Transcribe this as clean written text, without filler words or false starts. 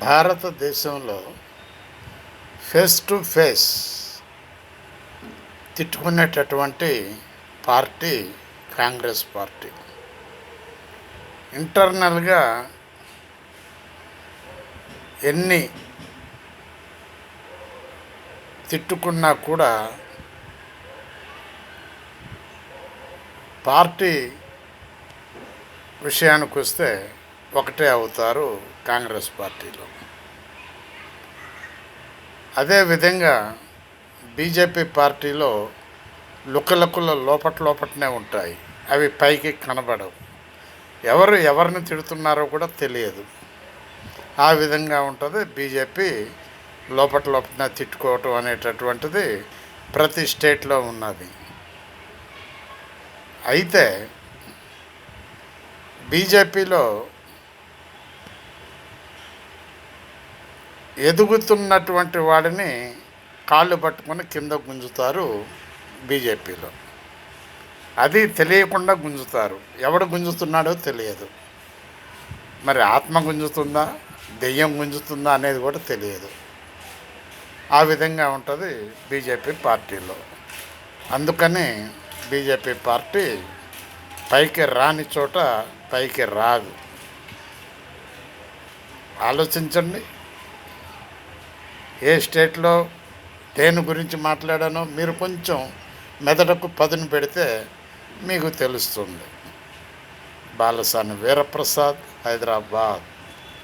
భారతదేశంలో face to face తిట్టుకునేటటువంటి party Congress party. ఇంటర్నల్గా ఎన్ని తిట్టుకున్నా కూడా పార్టీ విషయానికి వస్తే ఒకటే అవుతారు కాంగ్రెస్ పార్టీలో. అదేవిధంగా బీజేపీ పార్టీలో లుకలుకలు లోపటనే ఉంటాయి, అవి పైకి కనబడవు. ఎవరు ఎవరిని తిడుతున్నారో కూడా తెలియదు. ఆ విధంగా ఉంటుంది బీజేపీ లోపటనే తిట్టుకోవటం అనేటటువంటిది ప్రతి స్టేట్లో ఉన్నది. అయితే బీజేపీలో ఎదుగుతున్నటువంటి వాడిని కాళ్ళు పట్టుకొని కింద గుంజుతారు బీజేపీలో. అది తెలియకుండా గుంజుతారు. ఎవడు గుంజుతున్నాడో తెలియదు. మరి ఆత్మ గుంజుతుందా, దెయ్యం గుంజుతుందా అనేది కూడా తెలియదు. ఆ విధంగా ఉంటుంది బీజేపీ పార్టీలో. అందుకని బీజేపీ పార్టీ పైకి రాని చోట పైకి రాదు. ఆలోచించండి, ఏ స్టేట్లో దేని గురించి మాట్లాడానో మీరు కొంచెం మెదడుకు పదును పెడితే మీకు తెలుస్తుంది. బాలసాని వీరప్రసాద్, హైదరాబాద్.